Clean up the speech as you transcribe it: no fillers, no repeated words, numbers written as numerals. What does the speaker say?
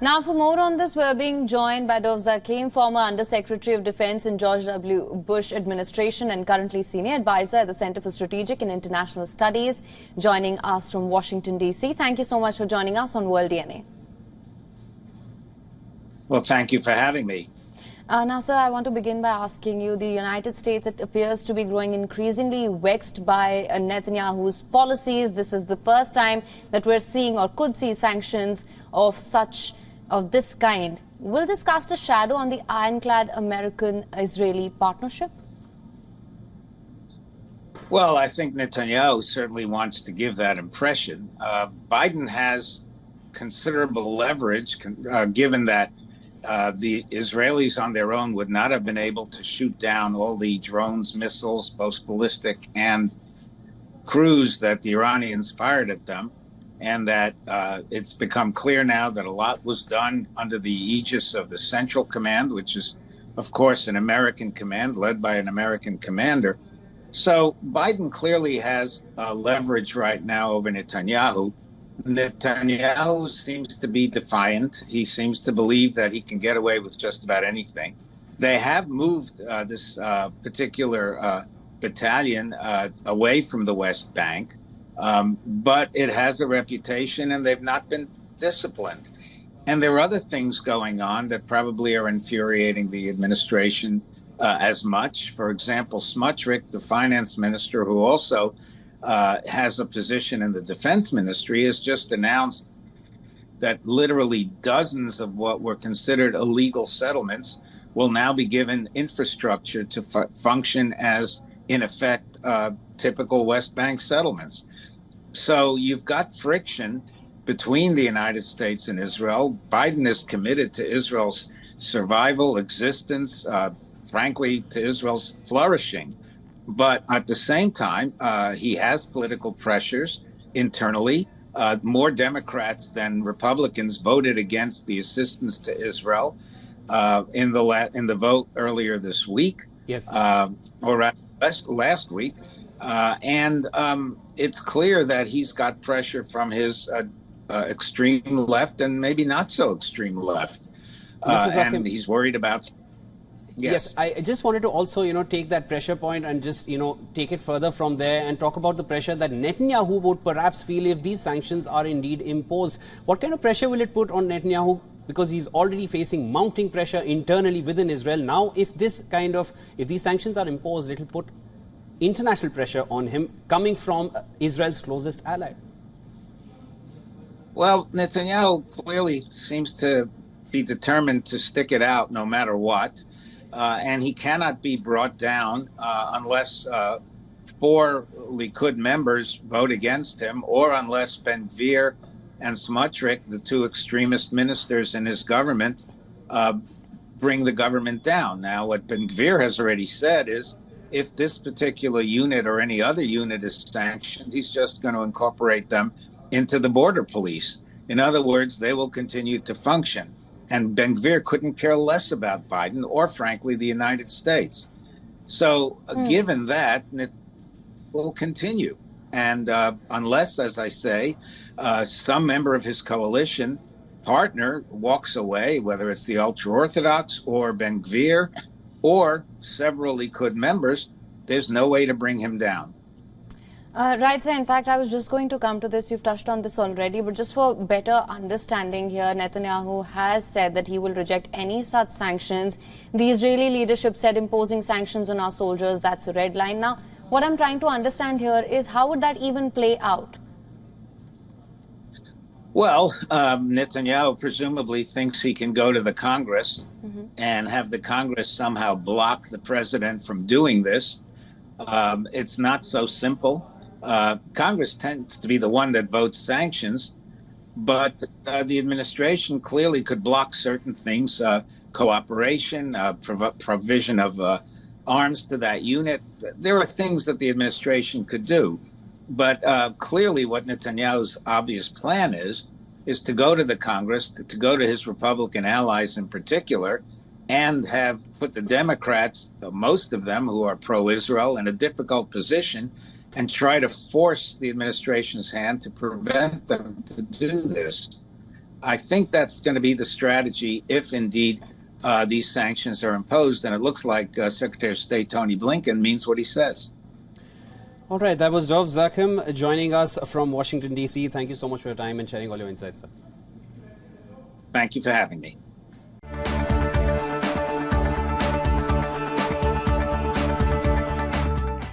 Now, for more on this, we're being joined by Dov Zakim, former Undersecretary of Defense in George W. Bush administration and currently senior advisor at the Center for Strategic and International Studies, joining us from Washington, D.C. Thank you so much for joining us on World DNA. Well, thank you for having me. Now, sir, I want to begin by asking you, the United States, it appears to be growing increasingly vexed by Netanyahu's policies. This is the first time that we're seeing or could see sanctions of this kind. Will this cast a shadow on the ironclad American-Israeli partnership? Well, I think Netanyahu certainly wants to give that impression. Biden has considerable leverage, given that the Israelis on their own would not have been able to shoot down all the drones, missiles, both ballistic and cruise that the Iranians fired at them. And that it's become clear now that a lot was done under the aegis of the Central Command, which is, of course, an American command led by an American commander. So Biden clearly has leverage right now over Netanyahu. Netanyahu seems to be defiant. He seems to believe that he can get away with just about anything. They have moved this particular battalion away from the West Bank. But it has a reputation and they've not been disciplined. And there are other things going on that probably are infuriating the administration as much. For example, Smotrich, the finance minister, who also has a position in the defense ministry, has just announced that literally dozens of what were considered illegal settlements will now be given infrastructure to function as, in effect, typical West Bank settlements. So you've got friction between the United States and Israel. Biden is committed to Israel's survival, existence, frankly, to Israel's flourishing. But at the same time, he has political pressures internally. More Democrats than Republicans voted against the assistance to Israel in the vote earlier this week, yes, or last week. It's clear that he's got pressure from his extreme left and maybe not so extreme left. And he's worried about... Yes, I just wanted to also, take that pressure point and just, take it further from there and talk about the pressure that Netanyahu would perhaps feel if these sanctions are indeed imposed. What kind of pressure will it put on Netanyahu? Because he's already facing mounting pressure internally within Israel. Now, if these sanctions are imposed, it will put international pressure on him coming from Israel's closest ally. Well, Netanyahu clearly seems to be determined to stick it out no matter what. And he cannot be brought down unless 4 Likud members vote against him, or unless Ben-Gvir and Smotrich, the 2 extremist ministers in his government, bring the government down. Now, what Ben-Gvir has already said is, if this particular unit or any other unit is sanctioned, he's just going to incorporate them into the border police. In other words, they will continue to function. And Ben-Gvir couldn't care less about Biden or, frankly, the United States. So given that, it will continue. And unless, as I say, some member of his coalition partner walks away, whether it's the ultra-Orthodox or Ben-Gvir, or several Likud members, there's no way to bring him down. Right, sir. In fact, I was just going to come to this. You've touched on this already, but just for better understanding here, Netanyahu has said that he will reject any such sanctions. The Israeli leadership said imposing sanctions on our soldiers, that's a red line. Now, what I'm trying to understand here is how would that even play out? Well, Netanyahu presumably thinks he can go to the Congress and have the Congress somehow block the president from doing this. It's not so simple. Congress tends to be the one that votes sanctions, but the administration clearly could block certain things, cooperation, provision of arms to that unit. There are things that the administration could do. But clearly what Netanyahu's obvious plan is to go to the Congress, to go to his Republican allies in particular, and have put the Democrats, most of them who are pro-Israel, in a difficult position and try to force the administration's hand to prevent them to do this. I think that's going to be the strategy if indeed these sanctions are imposed. And it looks like Secretary of State Tony Blinken means what he says. All right, that was Dov Zakhem joining us from Washington, D.C. Thank you so much for your time and sharing all your insights, sir. Thank you for having me.